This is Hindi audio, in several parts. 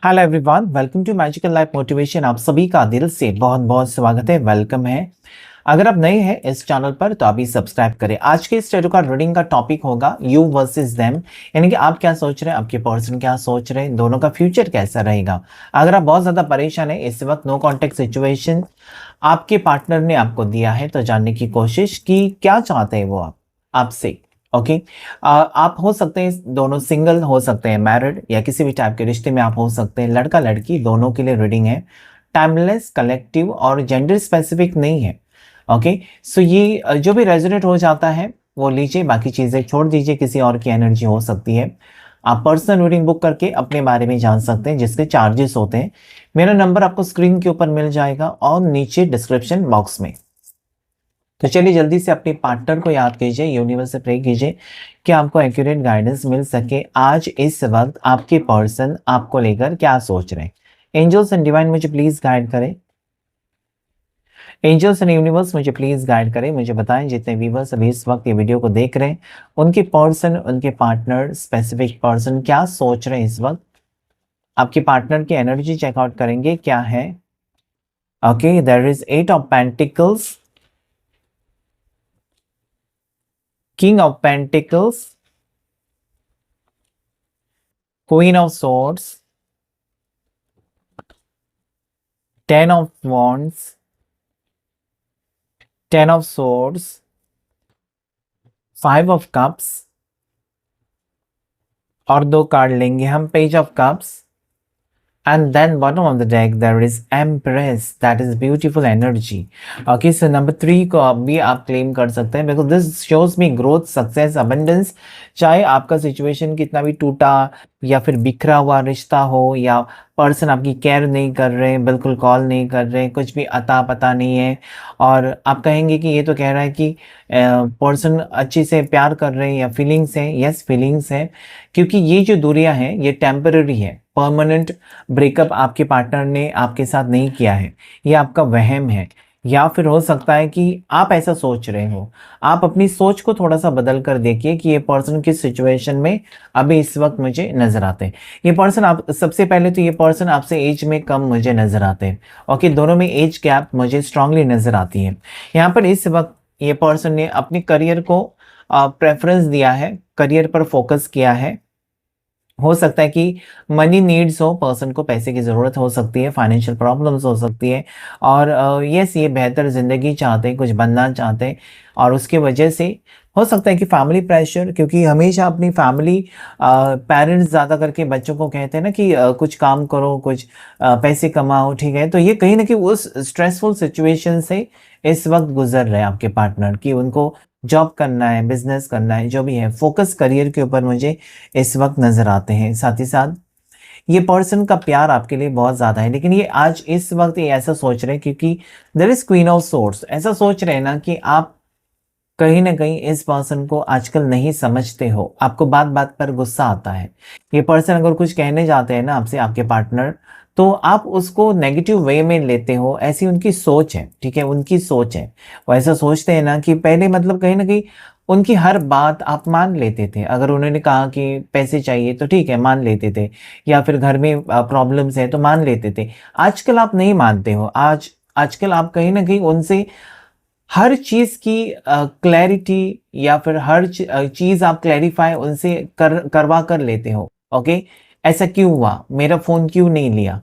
Hello everyone, welcome to magical life motivation. आप सभी का दिल से बहुत बहुत स्वागत है, वेलकम है। अगर आप नए हैं इस चैनल पर तो अभी सब्सक्राइब करें। आज के इस टैरो कार्ड रीडिंग का टॉपिक होगा यू वर्सेस देम, यानी कि आप क्या सोच रहे हैं, आपके पर्सन क्या सोच रहे हैं, दोनों का फ्यूचर कैसा रहेगा। अगर आप बहुत ज्यादा परेशान है इस वक्त, नो कॉन्टेक्ट सिचुएशन आपके पार्टनर ने आपको दिया है, तो जानने की कोशिश कि क्या चाहते हैं वो आपसे। ओके। आप हो सकते हैं दोनों सिंगल, हो सकते हैं मैरिड, या किसी भी टाइप के रिश्ते में आप हो सकते हैं। लड़का लड़की दोनों के लिए रीडिंग है। टाइमलेस, कलेक्टिव और जेंडर स्पेसिफिक नहीं है। ओके। सो ये जो भी रेजोनेट हो जाता है वो लीजिए, बाकी चीजें छोड़ दीजिए, किसी और की एनर्जी हो सकती है। आप पर्सनल रीडिंग बुक करके अपने बारे में जान सकते हैं, जिसके चार्जेस होते हैं। मेरा नंबर आपको स्क्रीन के ऊपर मिल जाएगा और नीचे डिस्क्रिप्शन बॉक्स में। तो चलिए जल्दी से अपने पार्टनर को याद कीजिए, यूनिवर्स से प्रे कीजिए कि आपको एक्यूरेट गाइडेंस मिल सके। आज इस वक्त आपके पर्सन आपको लेकर क्या सोच रहे हैं। एंजल्स एंड डिवाइन मुझे प्लीज गाइड करें। एंजल्स एंड यूनिवर्स मुझे प्लीज गाइड करें, मुझे बताएं जितने व्यूवर्स अभी इस वक्त ये वीडियो को देख रहे हैं, उनके पर्सन, उनके पार्टनर, स्पेसिफिक पर्सन क्या सोच रहे हैं इस वक्त। आपके पार्टनर की एनर्जी चेकआउट करेंगे क्या है। Okay, there is 8 of pentacles, king of pentacles, queen of swords, 10 of wands, 10 of swords, 5 of cups, और 2 कार्ड लेंगे हम, page of cups. And then bottom of the deck there is Empress, that is beautiful energy. Okay, so number 3 को अब भी आप क्लेम कर सकते हैं, because this shows me growth, success, abundance। चाहे आपका सिचुएशन कितना भी टूटा या फिर बिखरा हुआ रिश्ता हो, या पर्सन आपकी केयर नहीं कर रहे हैं, बिल्कुल कॉल नहीं कर रहे हैं, कुछ भी अता पता नहीं है, और आप कहेंगे कि ये तो कह रहा है कि पर्सन अच्छे से प्यार कर रहे हैं या फीलिंग्स है। यस, फीलिंग्स है, क्योंकि ये जो दूरियां हैं ये टेम्पररी है। परमानेंट ब्रेकअप आपके पार्टनर ने आपके साथ नहीं किया है, ये आपका वहम है। या फिर हो सकता है कि आप ऐसा सोच रहे हो। आप अपनी सोच को थोड़ा सा बदल कर देखिए कि ये पर्सन किस सिचुएशन में अभी इस वक्त मुझे नजर आते हैं। ये पर्सन, आप सबसे पहले तो ये पर्सन आपसे एज में कम मुझे नजर आते हैं। ओके, दोनों में एज गैप मुझे स्ट्रांगली नजर आती है। यहाँ पर इस वक्त ये पर्सन ने अपने करियर को प्रेफरेंस दिया है, करियर पर फोकस किया है। हो सकता है कि मनी नीड्स हो, पर्सन को पैसे की ज़रूरत हो सकती है, फाइनेंशियल प्रॉब्लम्स हो सकती है, और यस, ये बेहतर ज़िंदगी चाहते हैं, कुछ बनना चाहते हैं, और उसके वजह से हो सकता है कि फैमिली प्रेशर, क्योंकि हमेशा अपनी फैमिली, पेरेंट्स ज़्यादा करके बच्चों को कहते हैं ना कि कुछ काम करो, कुछ पैसे कमाओ, ठीक है। तो ये कहीं ना कहीं उस स्ट्रेसफुल सिचुएशन से इस वक्त गुजर रहे हैं आपके पार्टनर, कि उनको जॉब करना है, बिजनेस करना है, जो भी है, फोकस करियर के ऊपर मुझे इस वक्त नजर आते हैं। साथ ही साथ ये पर्सन का प्यार आपके लिए बहुत ज्यादा है, लेकिन ये आज इस वक्त ये ऐसा सोच रहे हैं, क्योंकि there is queen of swords, ऐसा सोच रहे हैं ना कि आप कहीं ना कहीं इस पर्सन को आजकल नहीं समझते हो, आपको बात बात पर गुस्सा आता है। ये पर्सन अगर कुछ कहने जाते हैं ना आपसे, आपके पार्टनर, तो आप उसको नेगेटिव वे में लेते हो, ऐसी उनकी सोच है, ठीक है, उनकी सोच है। वो ऐसा सोचते हैं ना कि पहले मतलब कहीं ना कहीं उनकी हर बात आप मान लेते थे। अगर उन्होंने कहा कि पैसे चाहिए तो ठीक है, मान लेते थे, या फिर घर में प्रॉब्लम्स है तो मान लेते थे। आजकल आप नहीं मानते हो। आजकल आप कहीं ना कहीं उनसे हर चीज की क्लैरिटी, या फिर हर चीज आप क्लैरिफाई उनसे करवा कर लेते हो। ओके, ऐसा क्यों हुआ, मेरा फोन क्यों नहीं लिया,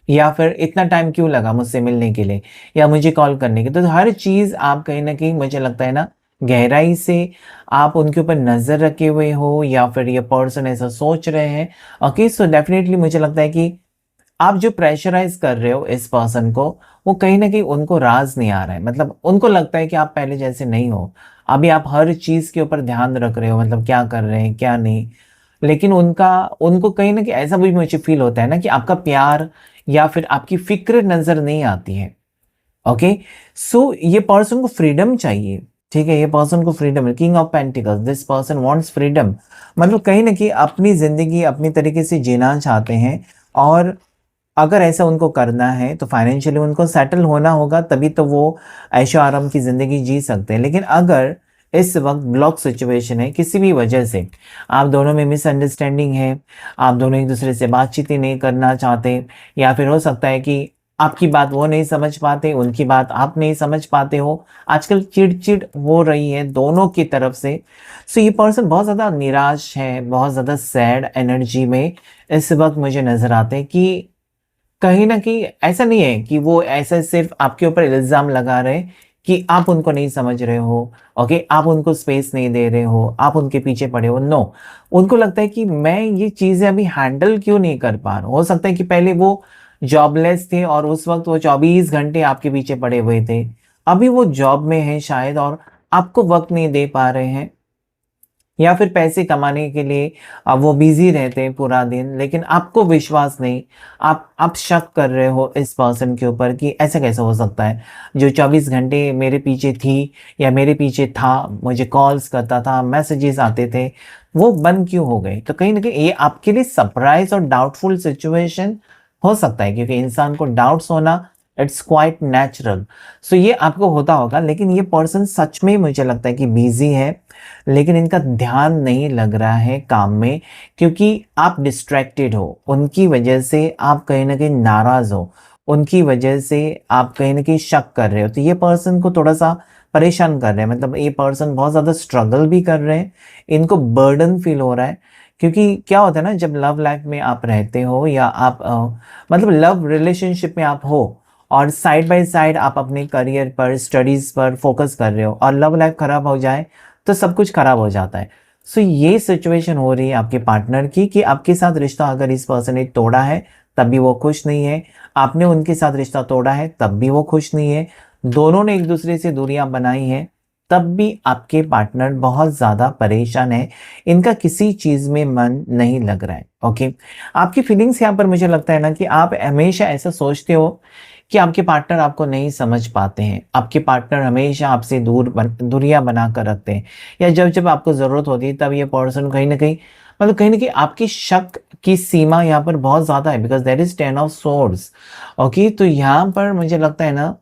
या फिर इतना टाइम क्यों लगा मुझसे मिलने के लिए या मुझे कॉल करने के। तो हर चीज आप कहीं ना कहीं, मुझे लगता है ना, गहराई से आप उनके ऊपर नजर रखे हुए हो, या फिर ये पर्सन ऐसा सोच रहे हैं। ओके, सो डेफिनेटली मुझे लगता है कि आप जो प्रेशराइज कर रहे हो इस पर्सन को, वो कहीं ना कहीं उनको राज नहीं आ रहा है। मतलब उनको लगता है कि आप पहले जैसे नहीं हो, अभी आप हर चीज के ऊपर ध्यान रख रहे हो, मतलब क्या कर रहे हैं क्या नहीं। लेकिन उनको कहीं ना कहीं ऐसा भी मुझे फील होता है ना कि आपका प्यार या फिर आपकी फिक्र नजर नहीं आती है। ओके, सो ये पर्सन को फ्रीडम चाहिए, ठीक है। ये पर्सन को फ्रीडम है, king of pentacles, this person wants freedom. मतलब कहीं ना कहीं अपनी जिंदगी अपनी तरीके से जीना चाहते हैं, और अगर ऐसा उनको करना है तो फाइनेंशियली उनको सेटल होना होगा, तभी तो वो ऐशो आराम की ज़िंदगी जी सकते हैं। लेकिन अगर इस वक्त ब्लॉक सिचुएशन है किसी भी वजह से। आप दोनों में मिसअंडरस्टैंडिंग है, आप दोनों एक दूसरे से बातचीत ही नहीं करना चाहते, या फिर हो सकता है कि आपकी बात वो नहीं समझ पाते, उनकी बात आप नहीं समझ पाते हो। आजकल चिड़-चिड़ हो रही है दोनों की तरफ से। सो ये पर्सन बहुत ज़्यादा निराश है, बहुत ज़्यादा सैड एनर्जी में इस वक्त मुझे नज़र आते हैं कि कहीं न कहीं ऐसा नहीं है कि वो ऐसा सिर्फ़ आपके ऊपर इल्ज़ाम लगा रहे हैं कि आप उनको नहीं समझ रहे हो, ओके? आप उनको स्पेस नहीं दे रहे हो, आप उनके पीछे पड़े हो, नो। उनको लगता है कि मैं ये चीज़ें अभी हैंडल क्यों नहीं कर पा रहा हूँ। हो सकता है कि पहले वो जॉबलेस थे और उस वक़्त वो 24 घंटे आपके पीछे पड़े हुए थे। अभी वो जॉब में हैं शायद और आपको वक़्त नहीं दे पा रहे हैं। या फिर पैसे कमाने के लिए वो बिज़ी रहते हैं पूरा दिन, लेकिन आपको विश्वास नहीं। आप शक कर रहे हो इस पर्सन के ऊपर कि ऐसा कैसे हो सकता है? जो 24 घंटे मेरे पीछे थी या मेरे पीछे था, मुझे कॉल्स करता था, मैसेजेस आते थे, वो बंद क्यों हो गए? तो कहीं न कहीं ये आपके लिए सरप्राइज़ और डाउटफुल सिचुएशन हो सकता है, क्योंकि इंसान को डाउट्स होना इट्स क्वाइट नेचुरल। सो ये आपको होता होगा, लेकिन ये पर्सन सच में मुझे लगता है कि बिज़ी है, लेकिन इनका ध्यान नहीं लग रहा है काम में, क्योंकि आप डिस्ट्रैक्टेड हो। उनकी वजह से आप कहीं न कहीं नाराज़ हो, उनकी वजह से आप कहीं न कहीं शक कर रहे हो। तो ये पर्सन को थोड़ा-सा परेशान कर रहे हैं, मतलब ये पर्सन बहुत ज़्यादा स्ट्रगल भी कर रहे हैं, इनको बर्डन फ़ील हो रहा है। क्योंकि क्या होता है ना, जब लव लाइफ़ में आप रहते हो या आप मतलब लव रिलेशनशिप में आप हो और साइड बाय साइड आप अपने करियर पर, स्टडीज़ पर फ़ोकस कर रहे हो और लव लाइफ़ ख़राब हो जाए तो सब कुछ खराब हो जाता है। सो ये सिचुएशन हो रही है आपके पार्टनर की कि आपके साथ रिश्ता अगर इस पर्सन ने तोड़ा है, तब भी वो खुश नहीं है। आपने उनके साथ रिश्ता तोड़ा है, तब भी वो खुश नहीं है। दोनों ने एक-दूसरे से दूरियाँ बनाई हैं, तब भी आपके पार्टनर बहुत ज़्यादा परेशान है। इनका किसी चीज़ में मन नहीं लग रहा है, ओके? आपकी फीलिंग्स यहाँ पर मुझे लगता है ना कि आप हमेशा ऐसा सोचते हो कि आपके पार्टनर आपको नहीं समझ पाते हैं। आपके पार्टनर हमेशा आपसे दूरियाँ बना कर रखते हैं, या जब-जब आपको ज़रूरत होती है तब ये पर्सन कहीं न कहीं मतलब कहीं न कहीं आपकी शक की सीमा यहाँ पर बहुत ज़्यादा है, because there is 10 of swords, okay? तो यहाँ पर मुझे लगता है ना,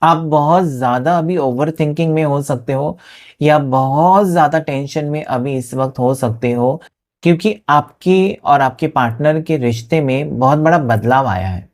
आप बहुत ज़्यादा अभी ओवरथिंकिंग में हो सकते हो या बहुत ज़्यादा टेंशन में अभी इस वक़्त हो सकते हो, क्योंकि आपके और आपके पार्टनर के रिश्ते में बहुत बड़ा बदलाव आया है।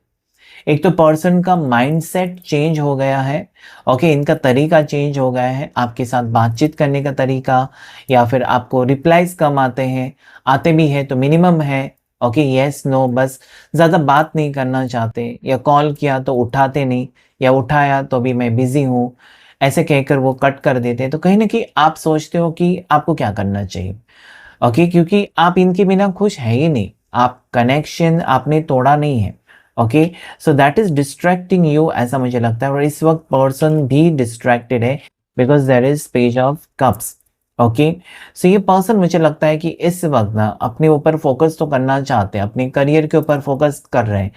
एक तो पर्सन का माइंडसेट चेंज हो गया है, ओके? इनका तरीका चेंज हो गया है, आपके साथ बातचीत करने का तरीका, या फिर आपको रिप्लाईज़ कम आते हैं, आते भी हैं तो मिनिमम है, ओके? येस, नो, बस ज़्यादा बात नहीं करना चाहते, या कॉल किया तो उठाते नहीं, या उठाया तो भी मैं बिज़ी हूँ, ऐसे कहकर वो कट कर देते हैं। तो कहीं न कहीं आप सोचते हो कि आपको क्या करना चाहिए, ओके? क्योंकि आप इनके बिना खुश हैं ही नहीं, आप कनेक्शन आपने तोड़ा नहीं है, okay? So that is distracting you, ऐसा मुझे लगता है, और इस वक़्त पर्सन भी डिस्ट्रैक्टेड है because there is page of cups, okay? So ये पर्सन मुझे लगता है कि इस वक़्त ना अपने ऊपर फ़ोकस तो करना चाहते हैं, अपने करियर के ऊपर फ़ोकस कर रहे हैं।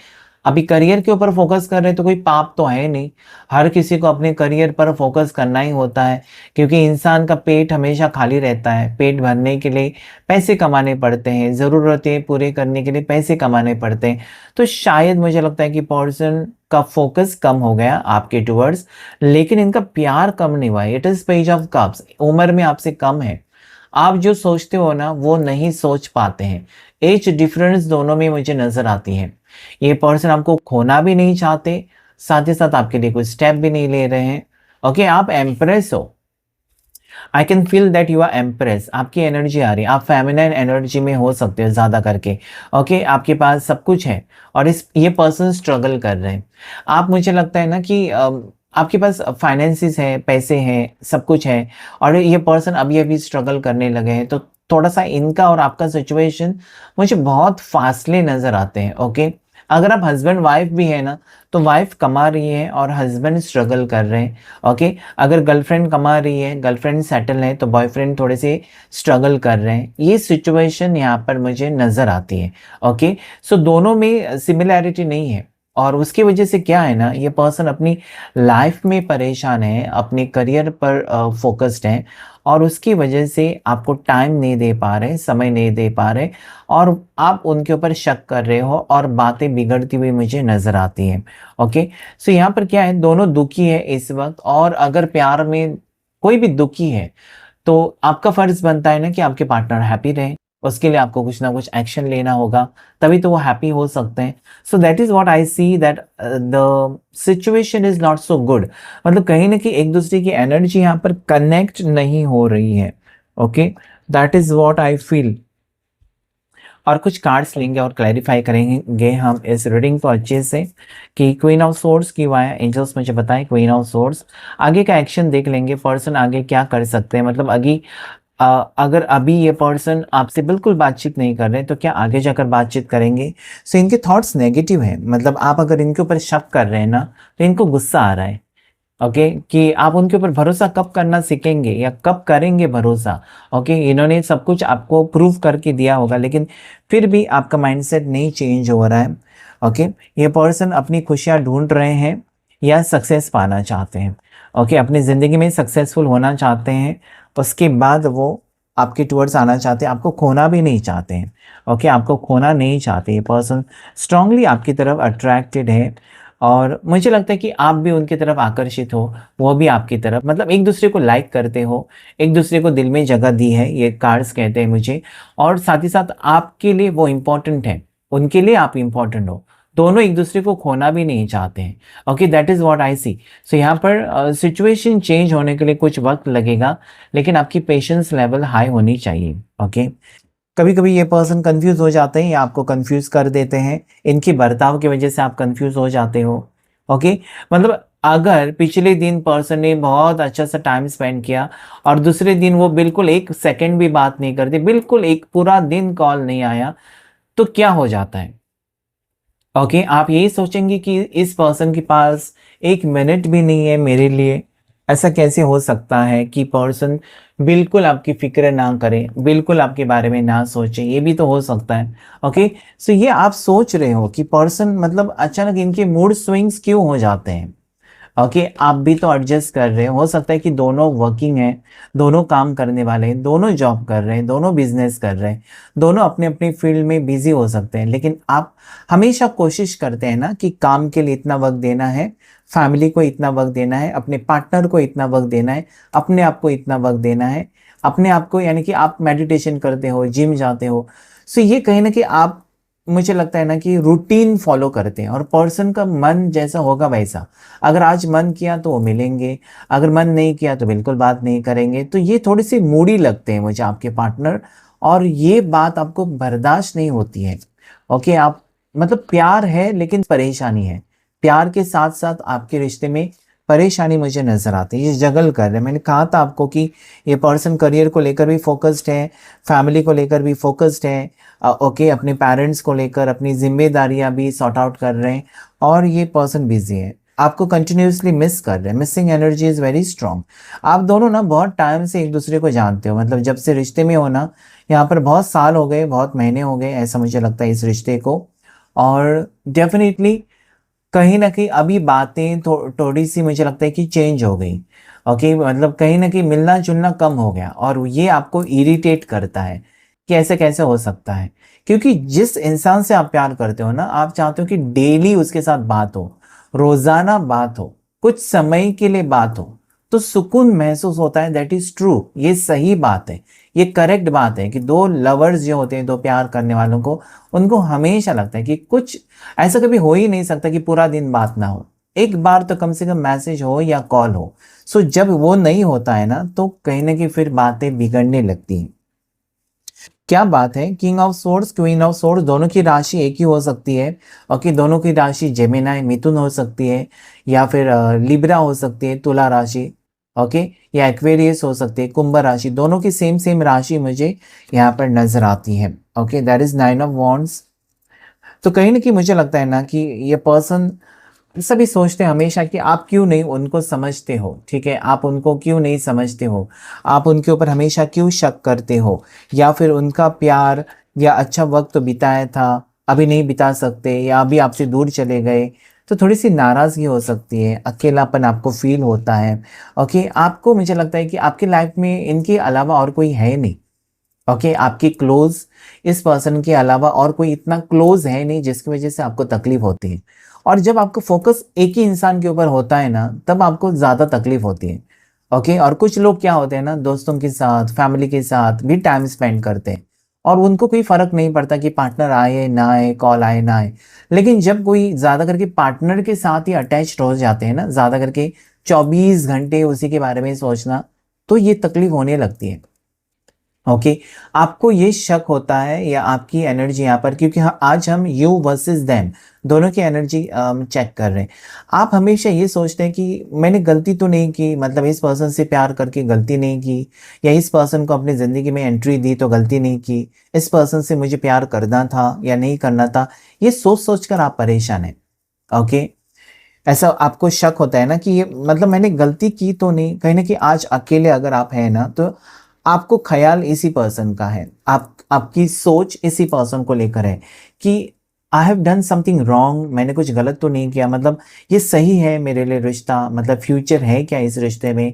अभी करियर के ऊपर फ़ोकस कर रहे हैं तो कोई पाप तो है नहीं, हर किसी को अपने करियर पर फ़ोकस करना ही होता है, क्योंकि इंसान का पेट हमेशा खाली रहता है। पेट भरने के लिए पैसे कमाने पड़ते हैं, ज़रूरतें पूरी करने के लिए पैसे कमाने पड़ते हैं। तो शायद मुझे लगता है कि पर्सन का फ़ोकस कम हो गया आपके टुवर्ड्स, लेकिन इनका प्यार कम नहीं हुआ है। It is page of cups, उम्र में आपसे कम है। आप जो सोचते हो ना, वो नहीं सोच पाते हैं। एज डिफरेंस दोनों में मुझे नज़र आती है। ये पर्सन आपको खोना भी नहीं चाहते, साथ ही साथ आपके लिए कोई स्टेप भी नहीं ले रहे हैं। ओके, आप एम्प्रेस हो। I can feel that you are empress, आपकी एनर्जी आ रही है, आप फेमिनाइन एनर्जी में हो सकते हो ज़्यादा करके, ओके? आपके पास सब कुछ है और इस ये पर्सन स्ट्रगल कर रहे हैं। आप, मुझे लगता है ना कि आपके पास फाइनेंसेस है, पैसे हैं, सब कुछ है, और ये पर्सन अभी-अभी स्ट्रगल करने लगे हैं, तो थोड़ा-सा इनका और आपका सिचुएशन मुझे बहुत फासले नज़र आते हैं, ओके? अगर आप हस्बैंड वाइफ भी है ना, तो वाइफ कमा रही है और हस्बैंड स्ट्रगल कर रहे हैं, ओके? अगर गर्लफ्रेंड कमा रही है, गर्लफ्रेंड सेटल है, तो बॉयफ्रेंड थोड़े से स्ट्रगल कर रहे हैं। ये सिचुएशन यहाँ पर मुझे नज़र आती है, ओके? सो दोनों में सिमिलैरिटी नहीं है, और उसकी वजह से क्या है ना, ये पर्सन अपनी लाइफ में परेशान है, अपने करियर पर फ़ोकस्ड हैं, और उसकी वजह से आपको टाइम नहीं दे पा रहे, समय नहीं दे पा रहे, और आप उनके ऊपर शक कर रहे हो और बातें बिगड़ती हुई मुझे नज़र आती हैं, ओके? सो यहाँ पर क्या है, दोनों दुखी है इस वक़्त, और अगर प्यार में कोई भी दुखी है, तो आपका फर्ज बनता है ना कि आपके पार्टनर हैप्पी रहे, उसके लिए आपको कुछ ना कुछ एक्शन लेना होगा, तभी तो वो हैप्पी हो सकते हैं। So that is what I see that the situation is not so good, मतलब कहीं ना कहीं एक दूसरे की एनर्जी यहाँ पर कनेक्ट नहीं हो रही है। Okay, that is what I feel. और कुछ कार्ड्स लेंगे और क्लैरिफाई करेंगे हम इस रीडिंग को अच्छे से कि क्वीन ऑफ सोर्ड्स की वाया एंजल्स मुझे बताएं। क्वीन ऑफ सोर्ड्स, आगे का एक्शन देख लेंगे, पर्सन आगे क्या कर सकते हैं, मतलब अगर अभी ये पर्सन आपसे बिल्कुल बातचीत नहीं कर रहे तो क्या आगे जाकर बातचीत करेंगे। सो इनके थॉट्स नेगेटिव हैं, मतलब आप अगर इनके ऊपर शक कर रहे हैं ना तो इनको गुस्सा आ रहा है। ओके, कि आप उनके ऊपर भरोसा कब करना सीखेंगे या कब करेंगे भरोसा। ओके, इन्होंने सब कुछ आपको प्रूव करके दिया होगा लेकिन फिर भी आपका माइंडसेट नहीं चेंज हो रहा है। ओके, ये पर्सन अपनी खुशियाँ ढूंढ रहे हैं या सक्सेस पाना चाहते हैं। ओके, अपनी ज़िंदगी में सक्सेसफुल होना चाहते हैं, उसके बाद वो आपके टूवर्ड्स आना चाहते हैं, आपको खोना भी नहीं चाहते हैं। ओके, आपको खोना नहीं चाहते, ये पर्सन स्ट्रांगली आपकी तरफ अट्रैक्टेड है और मुझे लगता है कि आप भी उनकी तरफ आकर्षित हो, वो भी आपकी तरफ, मतलब एक दूसरे को लाइक करते हो, एक दूसरे को दिल में जगह दी है, ये कार्ड्स कहते हैं मुझे। और साथ ही साथ आपके लिए वो इम्पोर्टेंट है, उनके लिए आप इम्पोर्टेंट हो, दोनों एक दूसरे को खोना भी नहीं चाहते हैं। Okay, that is what I see. So यहाँ पर सिचुएशन चेंज होने के लिए कुछ वक्त लगेगा, लेकिन आपकी पेशेंस लेवल हाई होनी चाहिए। ओके, कभी कभी ये पर्सन कंफ्यूज हो जाते हैं या आपको कंफ्यूज कर देते हैं, इनकी बर्ताव की वजह से आप कंफ्यूज हो जाते हो। ओके, मतलब अगर पिछले दिन पर्सन ने बहुत अच्छा सा टाइम स्पेंड किया और दूसरे दिन वो बिल्कुल एक सेकंड भी बात नहीं करते, बिल्कुल एक पूरा दिन कॉल नहीं आया, तो क्या हो जाता है। ओके, आप यही सोचेंगे कि इस पर्सन के पास एक मिनट भी नहीं है मेरे लिए। ऐसा कैसे हो सकता है कि पर्सन बिल्कुल आपकी फिक्र ना करे, बिल्कुल आपके बारे में ना सोचे, ये भी तो हो सकता है। ओके, सो ये आप सोच रहे हो कि पर्सन मतलब अचानक इनके मूड स्विंग्स क्यों हो जाते हैं। ओके, आप भी तो एडजस्ट कर रहे हो सकता है कि दोनों वर्किंग हैं, दोनों काम करने वाले हैं, दोनों जॉब कर रहे हैं, दोनों बिजनेस कर रहे हैं, दोनों अपने अपनी फील्ड में बिजी हो सकते हैं, लेकिन आप हमेशा कोशिश करते हैं ना कि काम के लिए इतना वक्त देना है, फैमिली को इतना वक्त देना है, अपने पार्टनर को इतना वक्त देना है, अपने आप को इतना वक्त देना है, अपने आप को, यानी कि आप मेडिटेशन करते हो, जिम जाते हो। सो ये कहीं ना कि आप, मुझे लगता है ना कि रूटीन फॉलो करते हैं और पर्सन का मन जैसा होगा वैसा। अगर आज मन किया तो वो मिलेंगे, अगर मन नहीं किया तो बिल्कुल बात नहीं करेंगे। तो ये थोड़ी सी मूडी लगते हैं मुझे आपके पार्टनर, और ये बात आपको बर्दाश्त नहीं होती है। ओके, आप मतलब प्यार है लेकिन परेशानी है, प्यार के साथ साथ आपके रिश्ते में परेशानी मुझे नजर आती है, ये जगल कर रहे हैं। मैंने कहा था आपको कि ये पर्सन करियर को लेकर भी फोकस्ड है, फैमिली को लेकर भी फोकस्ड है। ओके, अपने पेरेंट्स को लेकर अपनी जिम्मेदारियां भी सॉर्ट आउट कर रहे हैं, और ये पर्सन बिजी है, आपको कंटिन्यूसली मिस कर रहे हैं, missing energy is very strong. आप दोनों ना बहुत टाइम से एक दूसरे को जानते हो, मतलब जब से रिश्ते में हो ना, यहाँ पर बहुत साल हो गए, बहुत महीने हो गए, ऐसा मुझे लगता है इस रिश्ते को। और डेफिनेटली कहीं ना कहीं अभी बातें थोड़ी सी मुझे लगता है कि चेंज हो गई। ओके, मतलब कहीं ना कहीं मिलना जुलना कम हो गया, और ये आपको इरिटेट करता है कि ऐसे कैसे हो सकता है, क्योंकि जिस इंसान से आप प्यार करते हो ना, आप चाहते हो कि डेली उसके साथ बात हो, रोजाना बात हो, कुछ समय के लिए बात हो, तो सुकून महसूस होता है। दैट इज ट्रू, ये सही बात है, ये करेक्ट बात है कि दो लवर्स जो होते हैं, दो प्यार करने वालों को, उनको हमेशा लगता है कि कुछ ऐसा कभी हो ही नहीं सकता कि पूरा दिन बात ना हो, एक बार तो कम से कम मैसेज हो या कॉल हो। सो जब वो नहीं होता है ना, तो कहीं ना कहीं फिर बातें बिगड़ने लगती हैं। क्या बात है, king of swords queen of swords दोनों की राशि एक ही हो सकती है। ओके, दोनों की राशि जेमिनाई मिथुन हो सकती है, या फिर लिब्रा हो सकती है तुला राशि। ओके, या एक्वेरियस हो सकती है कुंभ राशि, दोनों की सेम सेम राशि मुझे यहाँ पर नजर आती है। Okay, that is nine of wands. तो कहीं ना कहीं मुझे लगता है ना कि ये पर्सन, सभी सोचते हैं हमेशा कि आप क्यों नहीं उनको समझते हो, ठीक है, आप उनको क्यों नहीं समझते हो, आप उनके ऊपर हमेशा क्यों शक करते हो, या फिर उनका प्यार या अच्छा वक्त तो बिताया था, अभी नहीं बिता सकते, या अभी आपसे दूर चले गए, तो थोड़ी सी नाराज़गी हो सकती है, अकेलापन आपको फील होता है। ओके, आपको, मुझे लगता है कि आपकी लाइफ में इनके अलावा और कोई है नहीं। ओके, आपकी क्लोज, इस पर्सन के अलावा और कोई इतना क्लोज है नहीं जिसकी वजह से आपको तकलीफ होती है। और जब आपको फोकस एक ही इंसान के ऊपर होता है ना, तब आपको ज़्यादा तकलीफ होती है। ओके। और कुछ लोग क्या होते हैं ना, दोस्तों के साथ, फैमिली के साथ भी टाइम स्पेंड करते हैं और उनको कोई फर्क नहीं पड़ता कि पार्टनर आए ना आए, कॉल आए ना आए। लेकिन जब कोई ज़्यादा करके पार्टनर के साथ ही अटैच हो जाते हैं ना, ज़्यादा करके 24 घंटे उसी के बारे में सोचना, तो ये तकलीफ होने लगती है। ओके। आपको ये शक होता है या आपकी एनर्जी यहाँ पर, क्योंकि आज हम यू वर्सेस देम दोनों की एनर्जी चेक कर रहे हैं। आप हमेशा ये सोचते हैं कि मैंने गलती तो नहीं की, मतलब इस पर्सन से प्यार करके गलती नहीं की, या इस पर्सन को अपनी ज़िंदगी में एंट्री दी तो गलती नहीं की, इस पर्सन से मुझे प्यार करना था या नहीं करना था। ये सोच सोच कर आप परेशान हैं। ओके। ऐसा आपको शक होता है ना कि ये मतलब मैंने गलती की तो नहीं, कहीं ना कहीं आज अकेले अगर आप हैं ना, तो आपको ख्याल इसी पर्सन का है, आपकी सोच इसी पर्सन को लेकर है कि I have done something wrong, मैंने कुछ गलत तो नहीं किया, मतलब ये सही है मेरे लिए रिश्ता, मतलब फ्यूचर है क्या इस रिश्ते में।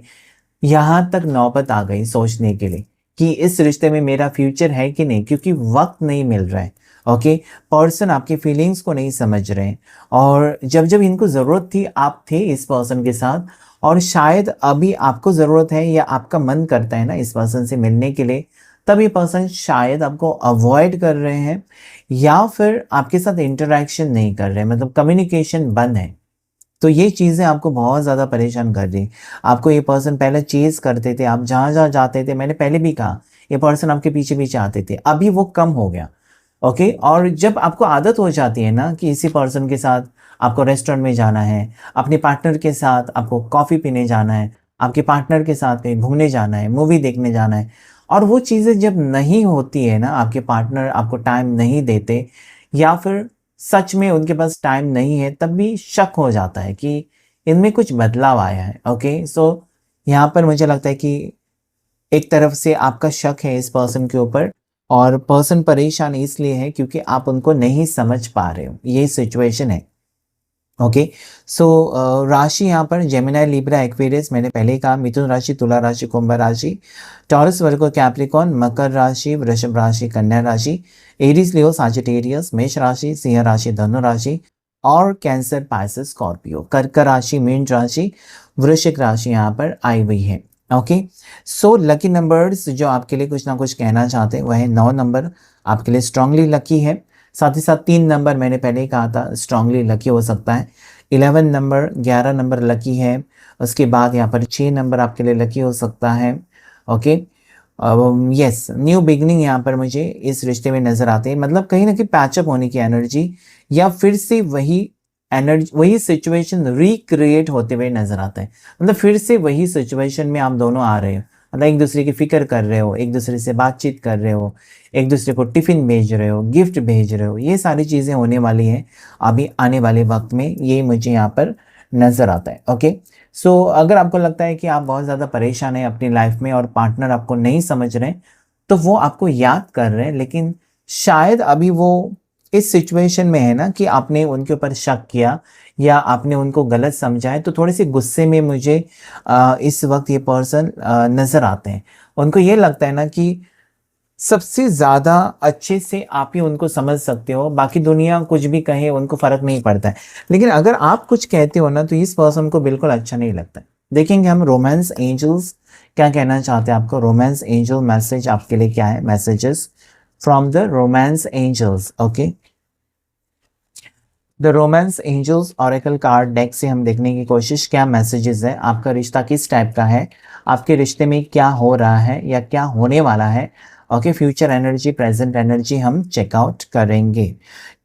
यहाँ तक नौबत आ गई सोचने के लिए कि इस रिश्ते में मेरा फ्यूचर है कि नहीं, क्योंकि वक्त नहीं मिल रहा है। ओके। पर्सन आपकी फीलिंग्स को नहीं समझ रहे हैं, और जब जब इनको ज़रूरत थी आप थे इस पर्सन के साथ, और शायद अभी आपको ज़रूरत है या आपका मन करता है ना इस पर्सन से मिलने के लिए, तब ये पर्सन शायद आपको अवॉइड कर रहे हैं या फिर आपके साथ इंटरेक्शन नहीं कर रहे हैं, मतलब कम्युनिकेशन बंद है। तो ये चीज़ें आपको बहुत ज़्यादा परेशान कर रही। आपको ये पर्सन पहले चेज़ करते थे, आप जहाँ-जहाँ जाते थे, मैंने पहले भी कहा, ये पर्सन आपके पीछे-पीछे आते थे, अभी वो कम हो गया। ओके। और जब आपको आदत हो जाती है ना कि इसी पर्सन के साथ आपको रेस्टोरेंट में जाना है, अपने पार्टनर के साथ आपको कॉफ़ी पीने जाना है, आपके पार्टनर के साथ कहीं घूमने जाना है, मूवी देखने जाना है, और वो चीज़ें जब नहीं होती है ना, आपके पार्टनर आपको टाइम नहीं देते या फिर सच में उनके पास टाइम नहीं है, तब भी शक हो जाता है कि इनमें कुछ बदलाव आया है। ओके। सो यहाँ पर मुझे लगता है कि एक तरफ से आपका शक है इस पर्सन के ऊपर, और पर्सन परेशान इसलिए है क्योंकि आप उनको नहीं समझ पा रहे हो, ये सिचुएशन है। ओके। सो राशि यहाँ पर जेमिनी, लिब्रा, एक्वेरियस, मैंने पहले ही कहा, मिथुन राशि, तुला राशि, कुंभ राशि, टॉरस, वर्गो, कैप्रिकॉन, मकर राशि, वृषभ राशि, कन्या राशि, एरीज, लियो, साजिटेरियस, मेष राशि, सिंह राशि, धनु राशि, और कैंसर, पाइसेस, स्कॉर्पियो, कर्क राशि, मीन राशि, वृश्चिक राशि यहाँ पर आई हुई है। ओके। सो लकी नंबर्स जो आपके लिए कुछ ना कुछ कहना चाहते हैं वह है 9 नंबर आपके लिए स्ट्रांगली लकी है, साथ ही साथ 3 नंबर मैंने पहले ही कहा था स्ट्रांगली लकी हो सकता है, 11 नंबर, 11 नंबर लकी है, उसके बाद यहाँ पर 6 नंबर आपके लिए लकी हो सकता है। ओके। यस, न्यू बिगनिंग यहाँ पर मुझे इस रिश्ते में नज़र आते हैं, मतलब कहीं ना कहीं पैचअप होने की एनर्जी, या फिर से वही एनर्जी, वही सिचुएशन रिक्रिएट होते हुए नजर आता है, मतलब फिर से वही सिचुएशन में आप दोनों आ रहे हो, मतलब एक दूसरे की फिक्र कर रहे हो, एक दूसरे से बातचीत कर रहे हो, एक दूसरे को टिफ़िन भेज रहे हो, गिफ्ट भेज रहे हो, ये सारी चीज़ें होने वाली हैं अभी आने वाले वक्त में, ये मुझे यहाँ पर नज़र आता है। ओके। सो अगर आपको लगता है कि आप बहुत ज़्यादा परेशान हैं अपनी लाइफ में और पार्टनर आपको नहीं समझ रहे हैं, तो वो आपको याद कर रहे हैं, लेकिन शायद अभी वो इस सिचुएशन में है ना कि आपने उनके ऊपर शक किया या आपने उनको गलत समझा है, तो थोड़े से गुस्से में मुझे इस वक्त ये पर्सन नज़र आते हैं। उनको ये लगता है ना कि सबसे ज़्यादा अच्छे से आप ही उनको समझ सकते हो, बाकी दुनिया कुछ भी कहे उनको फ़र्क नहीं पड़ता है, लेकिन अगर आप कुछ कहते हो ना तो इस पर्सन को बिल्कुल अच्छा नहीं लगता है। देखेंगे हम रोमांस एंजल्स क्या कहना चाहते हैं आपको। रोमांस एंजल मैसेज आपके लिए क्या है, messages from the romance angels. Okay. The romance angels oracle card deck से हम देखने की कोशिश, क्या मैसेजेस है, आपका रिश्ता किस टाइप का है, आपके रिश्ते में क्या हो रहा है या क्या होने वाला है। Okay. Future energy, present energy हम चेकआउट करेंगे।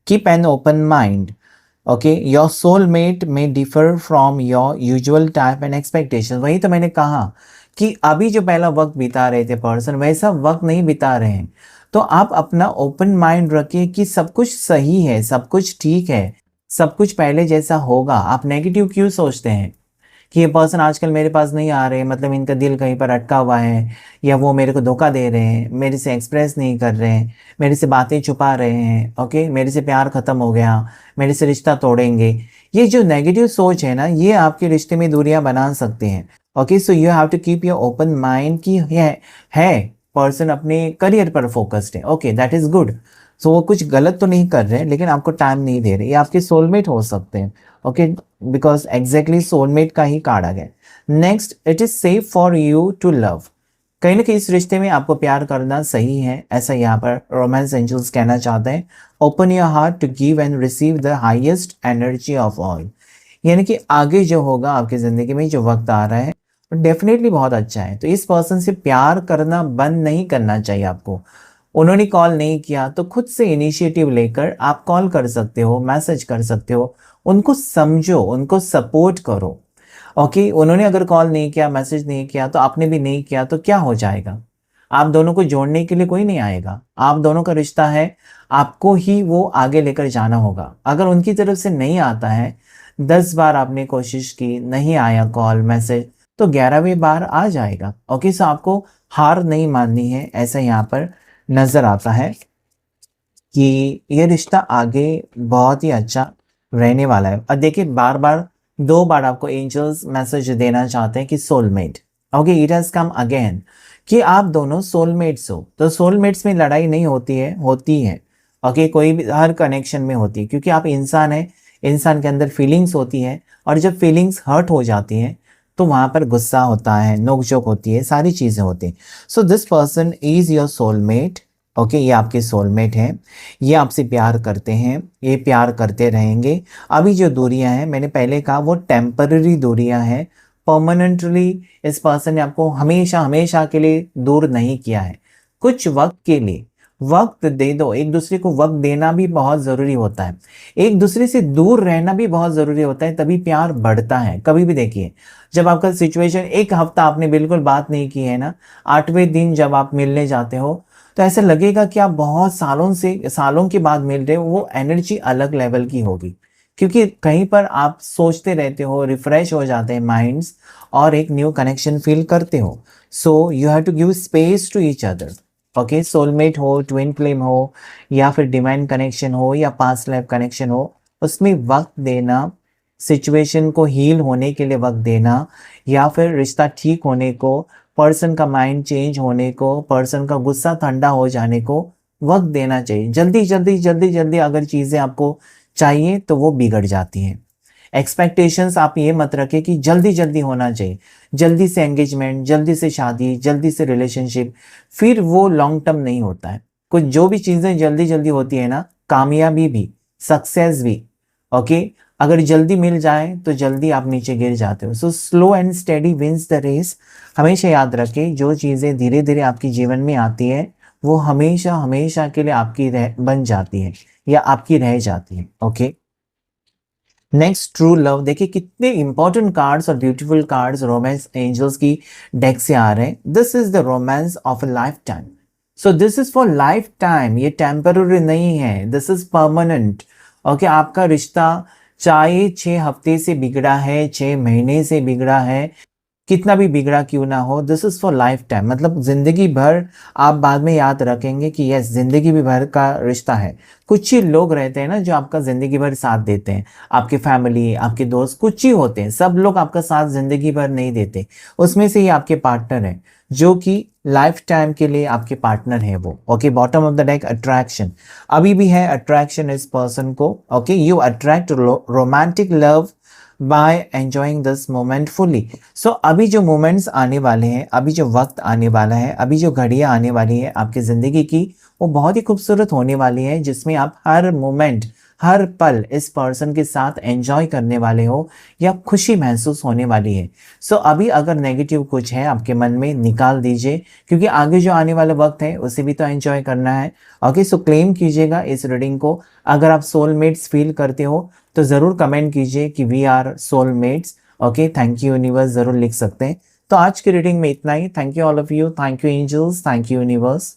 Keep an open mind. Okay. Your soulmate may differ from your usual type and expectation. वही तो मैंने कहा कि अभी जो पहला वक्त बिता रहे थे पर्सन, वैसा वक्त नहीं बिता रहे हैं, तो आप अपना ओपन माइंड रखिए कि सब कुछ सही है, सब कुछ ठीक है, सब कुछ पहले जैसा होगा। आप नेगेटिव क्यों सोचते हैं कि ये पर्सन आजकल मेरे पास नहीं आ रहे, मतलब इनका दिल कहीं पर अटका हुआ है, या वो मेरे को धोखा दे रहे हैं, मेरे से एक्सप्रेस नहीं कर रहे हैं, मेरे से बातें छुपा रहे हैं। ओके। मेरे से प्यार ख़त्म हो गया, मेरे से रिश्ता तोड़ेंगे। ये जो नेगेटिव सोच है ना, ये आपके रिश्ते में दूरियां बना सकते हैं। Okay. So you have to keep your open mind कि है पर्सन अपने करियर पर फोकस्ड है। Okay, that is good. So वो कुछ गलत तो नहीं कर रहे हैं, लेकिन आपको टाइम नहीं दे रहे। ये आपके सोलमेट हो सकते हैं, ओके, बिकॉज एग्जैक्टली सोलमेट का ही कार्ड आ गया। Next, it is safe for you to love. कहीं ना कहीं इस रिश्ते में आपको प्यार करना सही है, ऐसा यहाँ पर रोमांस एंजल्स कहना चाहते हैं। Open your heart to give and receive the highest energy of all. यानी कि आगे जो होगा आपकी ज़िंदगी में, जो वक्त आ रहा है, डेफिनेटली बहुत अच्छा है। तो इस पर्सन से प्यार करना बंद नहीं करना चाहिए आपको। उन्होंने कॉल नहीं किया तो खुद से इनिशिएटिव लेकर आप कॉल कर सकते हो, मैसेज कर सकते हो, उनको समझो, उनको सपोर्ट करो। ओके, उन्होंने अगर कॉल नहीं किया, मैसेज नहीं किया, तो आपने भी नहीं किया, तो क्या हो जाएगा? आप दोनों को जोड़ने के लिए कोई नहीं आएगा। आप दोनों का रिश्ता है, आपको ही वो आगे लेकर जाना होगा। अगर उनकी तरफ से नहीं आता है, 10 बार आपने कोशिश की, नहीं आया कॉल मैसेज, तो 11वीं बार आ जाएगा। ओके, सो आपको हार नहीं माननी है, ऐसा यहाँ पर नजर आता है कि ये रिश्ता आगे बहुत ही अच्छा रहने वाला है। और देखिए, बार बार 2 बार आपको एंजल्स मैसेज देना चाहते हैं कि soulmate, okay, it has come again, कि आप दोनों सोलमेट्स हो। तो सोलमेट्स में लड़ाई नहीं होती है, ओके, कोई भी हर कनेक्शन में होती है, क्योंकि आप इंसान हैं, इंसान के अंदर फीलिंग्स होती है, और जब फीलिंग्स हर्ट हो जाती हैं तो वहाँ पर गुस्सा होता है, नोकझोंक होती है, सारी चीज़ें होती हैं। So this person is your soulmate, okay, ये आपके सोलमेट हैं, ये आपसे प्यार करते हैं, ये प्यार करते रहेंगे। अभी जो दूरियां हैं, मैंने पहले कहा, वो टेम्पररी दूरियां हैं। परमानेंटली इस पर्सन ने आपको हमेशा हमेशा के लिए दूर नहीं किया है। कुछ वक्त के लिए वक्त दे दो, एक दूसरे को वक्त देना भी बहुत ज़रूरी होता है। एक दूसरे से दूर रहना भी बहुत ज़रूरी होता है, तभी प्यार बढ़ता है। कभी भी देखिए, जब आपका सिचुएशन, 1 हफ्ता आपने बिल्कुल बात नहीं की है ना, 8वें दिन जब आप मिलने जाते हो, तो ऐसा लगेगा कि आप बहुत सालों के बाद मिल रहे हो। वो एनर्जी अलग लेवल की होगी, क्योंकि कहीं पर आप सोचते रहते हो, रिफ्रेश हो जाते हैं माइंड्स, और एक न्यू कनेक्शन फील करते हो। So you have to give space to each other. Okay, soulmate हो, ट्विन फ्लेम हो, या फिर डिवाइन कनेक्शन हो, या पास्ट लाइफ कनेक्शन हो, उसमें वक्त देना, सिचुएशन को हील होने के लिए वक्त देना, या फिर रिश्ता ठीक होने को, पर्सन का माइंड चेंज होने को, पर्सन का गुस्सा ठंडा हो जाने को वक्त देना चाहिए। जल्दी जल्दी जल्दी जल्दी अगर चीज़ें आपको चाहिए तो वो बिगड़ जाती हैं। एक्सपेक्टेशंस आप ये मत रखें कि जल्दी जल्दी होना चाहिए, जल्दी से एंगेजमेंट, जल्दी से शादी, जल्दी से रिलेशनशिप, फिर वो लॉन्ग टर्म नहीं होता है। कुछ जो भी चीज़ें जल्दी जल्दी होती है ना, कामयाबी भी, सक्सेस भी, ओके, अगर जल्दी मिल जाए तो जल्दी आप नीचे गिर जाते हो। So slow and steady wins the race. हमेशा याद रखें, जो चीज़ें धीरे धीरे आपके जीवन में आती है, वो हमेशा हमेशा के लिए आपकी बन जाती है, या आपकी रह जाती है। Okay, next, true love. देखिए कितने इंपॉर्टेंट कार्ड्स और ब्यूटीफुल कार्ड्स रोमांस एंजल्स की डेक से आ रहे हैं। This is the romance of a life time. So this is for life time, ये टेम्पररी नहीं है, दिस इज परमानेंट। ओके, आपका रिश्ता चाहे 6 हफ्ते से बिगड़ा है, 6 महीने से बिगड़ा है, कितना भी बिगड़ा क्यों ना हो, this is for life time. मतलब जिंदगी भर आप बाद में याद रखेंगे कि यस, जिंदगी भी भर का रिश्ता है। कुछ ही लोग रहते हैं ना जो आपका जिंदगी भर साथ देते हैं, आपके फैमिली, आपके दोस्त, कुछ ही होते हैं, सब लोग आपका साथ जिंदगी भर नहीं देते। उसमें से ही आपके पार्टनर है, जो कि लाइफ टाइम के लिए आपके पार्टनर है वो। Okay, bottom of the deck, attraction अभी भी है, अट्रैक्शन इस पर्सन को। Okay, you attract romantic love by enjoying this moment fully. So अभी जो मोमेंट्स आने वाले हैं, अभी जो वक्त आने वाला है, अभी जो घड़ियां आने वाली है आपकी ज़िंदगी की, वो बहुत ही खूबसूरत होने वाली है, जिसमें आप हर मोमेंट, हर पल इस पर्सन के साथ एंजॉय करने वाले हो, या खुशी महसूस होने वाली है। सो अभी अगर नेगेटिव कुछ है आपके मन में, निकाल दीजिए, क्योंकि आगे जो आने वाला वक्त है उसे भी तो एंजॉय करना है। ओके, सो क्लेम कीजिएगा इस रीडिंग को। अगर आप सोलमेट्स फील करते हो तो ज़रूर कमेंट कीजिए कि we are soulmates. Okay, thank you universe ज़रूर लिख सकते हैं। तो आज की रीडिंग में इतना ही। Thank you all of you, thank you angels, thank you universe.